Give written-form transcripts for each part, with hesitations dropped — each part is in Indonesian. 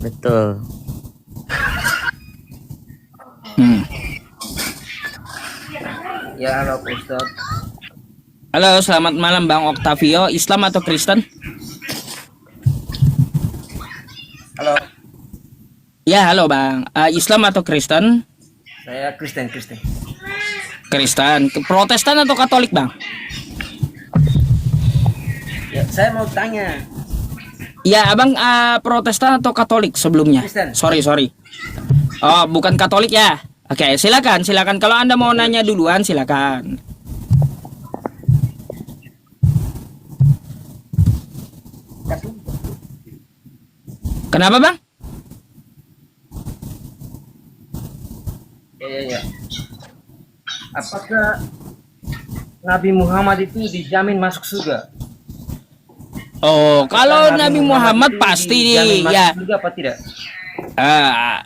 betul. Ya, halo Pak Ustadz. Halo, selamat malam Bang Octavio. Islam atau Kristen? Halo, Ya, halo Bang. Islam atau Kristen? saya Kristen. Kristen. Protestan atau Katolik Bang? Ya, saya mau tanya. Ya, Abang Protestan atau Katolik sebelumnya? Kristen. Sorry. Oh, bukan Katolik ya? Oke, silakan. Kalau Anda mau nanya duluan, silakan. Kenapa Bang? Ya. Apakah Nabi Muhammad itu dijamin masuk surga? Oh, kalau Apakah Nabi Muhammad itu pasti dijamin masuk ya. surga apa tidak?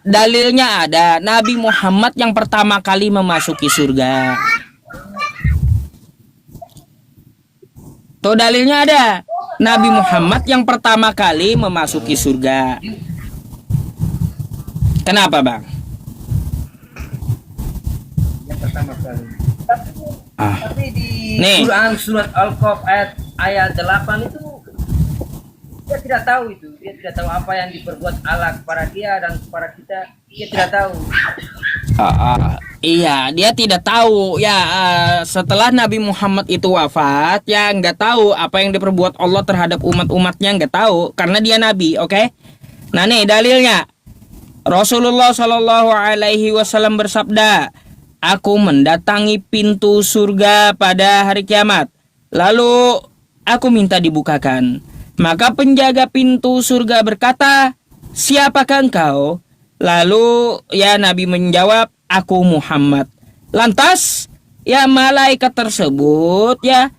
Dalilnya ada. Nabi Muhammad yang pertama kali memasuki surga. Tuh dalilnya ada. Nabi Muhammad yang pertama kali memasuki surga. Kenapa Bang? Yang pertama kali. Tapi di Nih. Quran surat Al-Kahf ayat 8 itu dia tidak tahu itu. Dia tidak tahu apa yang diperbuat Allah kepada dia dan kepada kita. Dia tidak tahu. Iya, dia tidak tahu ya. Setelah Nabi Muhammad itu wafat, ya nggak tahu apa yang diperbuat Allah terhadap umat-umatnya, nggak tahu karena dia Nabi, oke? Nah nih dalilnya, Rasulullah Shallallahu Alaihi Wasallam bersabda, aku mendatangi pintu surga pada hari kiamat, lalu aku minta dibukakan. Maka penjaga pintu surga berkata, siapakah engkau? Lalu ya Nabi menjawab, aku Muhammad. Lantas ya malaikat tersebut ya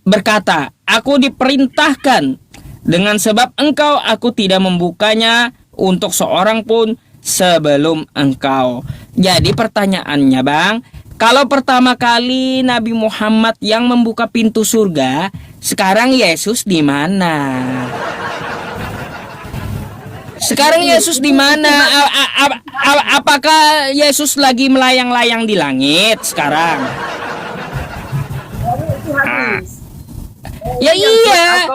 berkata, aku diperintahkan dengan sebab engkau aku tidak membukanya untuk seorang pun sebelum engkau. Jadi pertanyaannya Bang, kalau pertama kali Nabi Muhammad yang membuka pintu surga, sekarang Yesus di mana? Sekarang Yesus di mana? Apakah Yesus lagi melayang-layang di langit sekarang? Ya iya.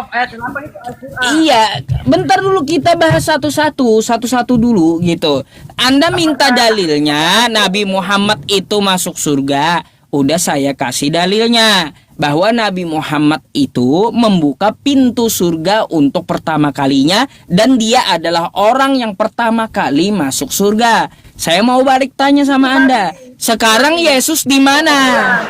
Iya, bentar dulu kita bahas satu-satu dulu gitu. Anda minta dalilnya Nabi Muhammad itu masuk surga. Udah saya kasih dalilnya bahwa Nabi Muhammad itu membuka pintu surga untuk pertama kalinya dan dia adalah orang yang pertama kali masuk surga. Saya mau balik tanya sama Anda. Sekarang Yesus di mana?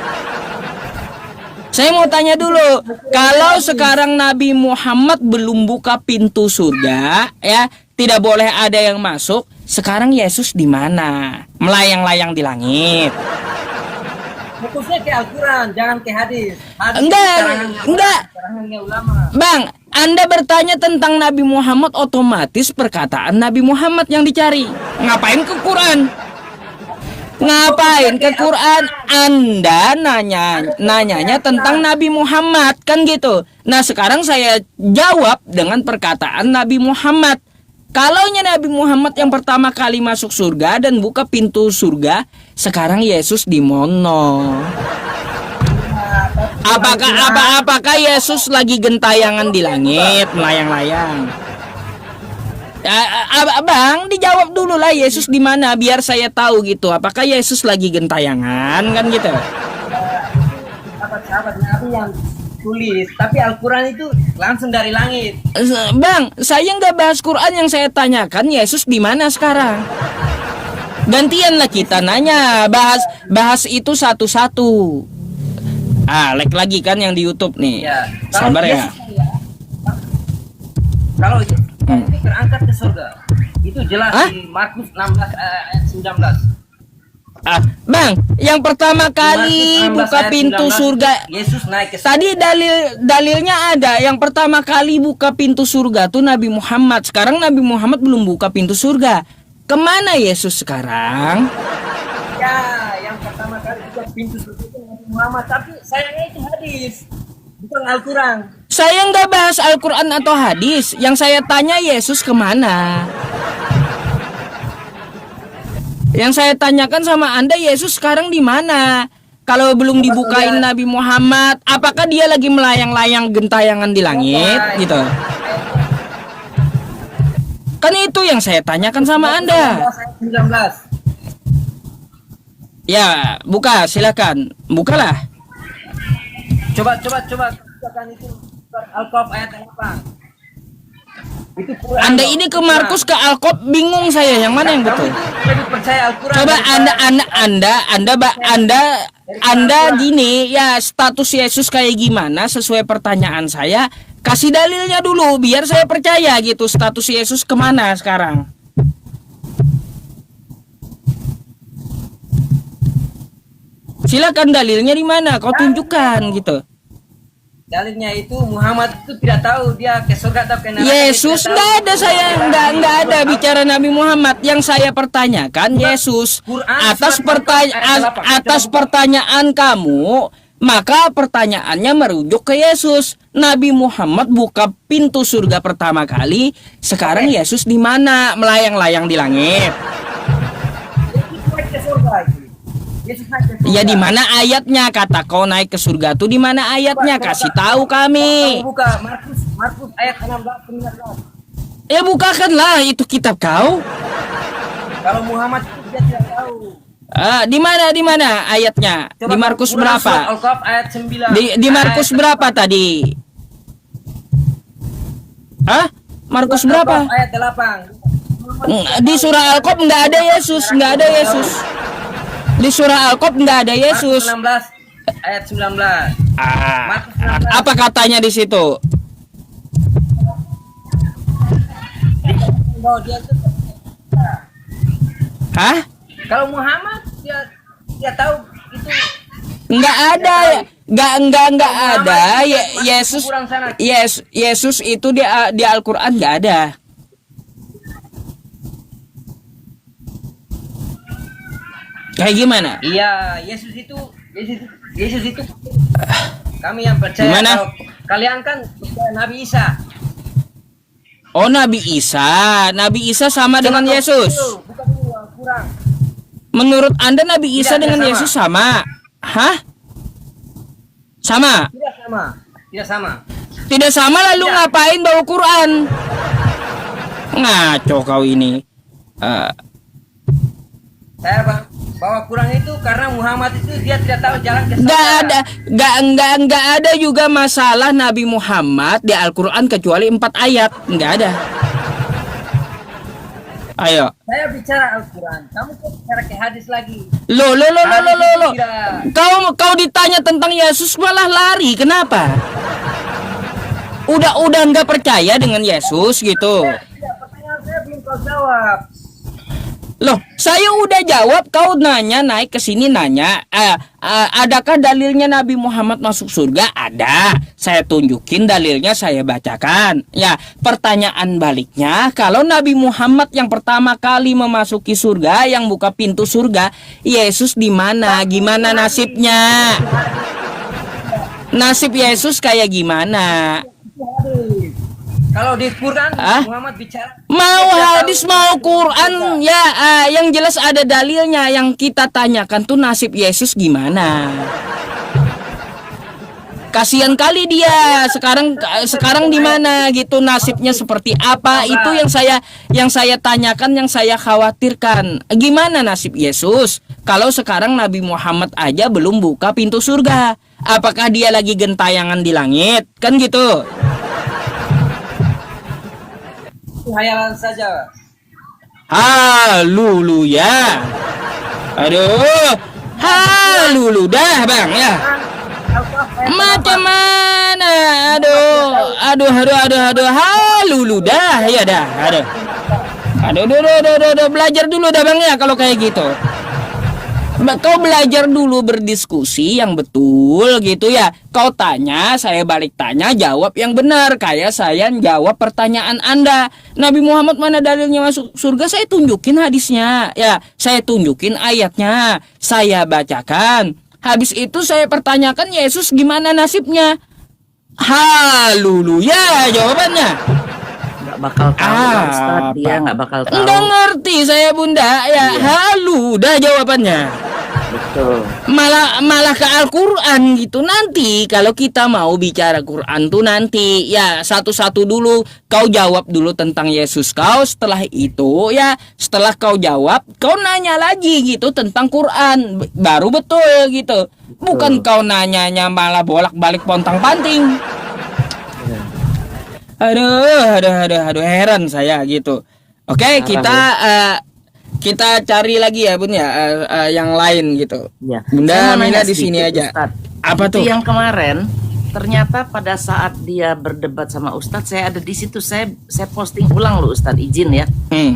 Saya mau tanya dulu, kalau sekarang Nabi Muhammad belum buka pintu surga, ya tidak boleh ada yang masuk. Sekarang Yesus di mana? Melayang-layang di langit. Fokusnya ke Al-Quran, jangan ke hadis. Enggak. Bang, Anda bertanya tentang Nabi Muhammad, otomatis perkataan Nabi Muhammad yang dicari. Ngapain ke Quran? Ngapain ke Quran? Anda nanyanya tentang Nabi Muhammad kan gitu. Nah sekarang saya jawab dengan perkataan Nabi Muhammad. Kalaunya Nabi Muhammad yang pertama kali masuk surga dan buka pintu surga, sekarang Yesus di mono. Apakah Yesus lagi gentayangan di langit melayang-layang? Bang, dijawab dulu lah Yesus di mana biar saya tahu gitu. Apakah Yesus lagi gentayangan kan gitu? Sahabat Nabi yang tulis, tapi Al-Quran itu langsung dari langit. Bang, saya nggak bahas Quran, yang saya tanyakan Yesus di mana sekarang. Gantianlah kita nanya, bahas itu satu-satu. Like lagi kan yang di YouTube nih. Ya, sabar ya. Kalau itu terangkat ke surga, itu jelas di Markus 16 ayat 19. Bang, yang pertama kali buka pintu surga, Yesus naik ke surga. Tadi dalilnya ada. Yang pertama kali buka pintu surga tuh Nabi Muhammad. Sekarang Nabi Muhammad belum buka pintu surga. Kemana Yesus sekarang? Ya, yang pertama kali buka pintu surga itu Nabi Muhammad. Tapi sayangnya itu hadis, bukan Al-Quran. Saya nggak bahas Al-Quran atau hadis. Yang saya tanya Yesus kemana? Yang saya tanyakan sama Anda, Yesus sekarang di mana? Kalau belum dibukain Nabi Muhammad, apakah dia lagi melayang-layang gentayangan di langit gitu? Kan itu yang saya tanyakan sama Anda. 19. Ya, buka, silakan. Bukalah. Coba bacakan itu Al-Qaf ayat apa? Itu Quran. Anda ini ke Markus ke Alkot bingung saya yang mana yang betul. Lebih percaya Al-Quran. Coba Anda gini ya, status Yesus kayak gimana sesuai pertanyaan saya, kasih dalilnya dulu biar saya percaya gitu, status Yesus kemana sekarang. Silakan dalilnya di mana, kau tunjukkan gitu. Dalilnya itu Muhammad itu tidak tahu dia ke surga atau ke neraka. Yesus nggak ada, saya nggak ada bicara Nabi Muhammad. Yang saya pertanyakan Yesus atas pertanyaan kamu, maka pertanyaannya merujuk ke Yesus. Nabi Muhammad buka pintu surga pertama kali, sekarang Yesus di mana? Melayang-layang di langit. Ya di mana ayatnya? Kata kau naik ke surga tuh di mana ayatnya? Kasih tahu kami. Buka Markus ayat 16 19. Ya bukakanlah itu kitab kau. Kalau Muhammad itu dia tidak tahu. Di mana ayatnya? Coba Di Markus berapa? Al-Qaf ayat 9. Di Markus berapa tadi? Markus berapa? Ayat 8. Di surah Al-Qaf nggak ada Yesus, nggak ada Yesus. Di surah Al-Qaf nggak ada Yesus. Markus 16 ayat 19. Apa katanya di situ? Oh, dia itu. Hah? Kalau Muhammad dia tahu itu Nggak ada, nggak ada. Yesus itu di Al-Quran nggak ada. Kayak gimana? Iya, Yesus itu kami yang percaya. Gimana? Kalau kalian kan percaya Nabi Isa. Oh, Nabi Isa sama dengan Yesus. Bukan dulu, kurang. Menurut Anda Nabi Isa Tidak, dengan sama. Yesus sama? Hah? Sama? Tidak sama. Tidak sama lalu Tidak. ngapain bawa Quran? Ngaco kau ini. Saya bawa Quran itu karena Muhammad itu dia tidak tahu jalan ke Nggak surga. ada, nggak ada juga masalah Nabi Muhammad di Al-Quran kecuali 4 ayat, nggak ada. Ayo. Saya bicara Al-Quran, kamu kok bicara ke hadis lagi? Lo. Hadis itu tidak. Kau ditanya tentang Yesus malah lari, kenapa? Udah nggak percaya dengan Yesus gitu. Tidak, pertanyaan saya belum kau jawab. Loh, saya udah jawab, kau nanya naik ke sini nanya, adakah dalilnya Nabi Muhammad masuk surga? Ada. Saya tunjukin dalilnya, saya bacakan. Ya, pertanyaan baliknya, kalau Nabi Muhammad yang pertama kali memasuki surga, yang buka pintu surga, Yesus di mana? Gimana nasibnya? Nasib Yesus kayak gimana? Itu hadis. Kalau di Quran Muhammad bicara Mau hadis mau Quran ya, yang jelas ada dalilnya. Yang kita tanyakan tuh nasib Yesus gimana. Kasihan kali dia sekarang di mana gitu, nasibnya seperti apa? Itu yang saya tanyakan, yang saya khawatirkan. Gimana nasib Yesus kalau sekarang Nabi Muhammad aja belum buka pintu surga? Apakah dia lagi gentayangan di langit? Kan gitu. itu hayalan saja. Haleluya. Aduh. Haleluya dah Bang ya. Macam mana? Aduh. Haleluya dah ya dah. Aduh, belajar dulu dah Bang ya kalau kayak gitu. Kau belajar dulu berdiskusi yang betul gitu ya. Kau tanya, saya balik tanya, jawab yang benar. Kayak saya jawab pertanyaan Anda. Nabi Muhammad mana dalilnya masuk surga? Saya tunjukin hadisnya. Ya, saya tunjukin ayatnya. Saya bacakan. Habis itu saya pertanyakan Yesus gimana nasibnya? Haleluya jawabannya. bakal tahu lah, Ustaz. Dia nggak bakal tahu. Enggak ngerti saya Bunda ya. Halu dah jawabannya. Betul. Malah ke Al-Quran gitu. Nanti kalau kita mau bicara Quran tuh nanti ya satu-satu dulu. Kau jawab dulu tentang Yesus kau. Setelah itu ya setelah kau jawab kau nanya lagi gitu tentang Quran. Baru betul gitu. Bukan kau nanyanya malah bolak-balik pontang-panting. Aduh, heran saya gitu. Oke, kita cari lagi ya Bun ya, yang lain gitu. Ya. Bunda Saya mau Mina nanya di sini sedikit, aja. Ustadz. Apa Itu tuh? yang kemarin ternyata pada saat dia berdebat sama Ustadz, saya ada di situ. Saya posting ulang loh, Ustadz, izin ya.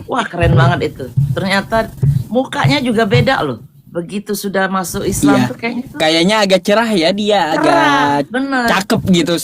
Wah, keren banget itu. Ternyata mukanya juga beda loh. Begitu sudah masuk Islam Iya. tuh kayaknya tuh Kayaknya agak cerah ya dia, cerah, agak bener. cakep gitu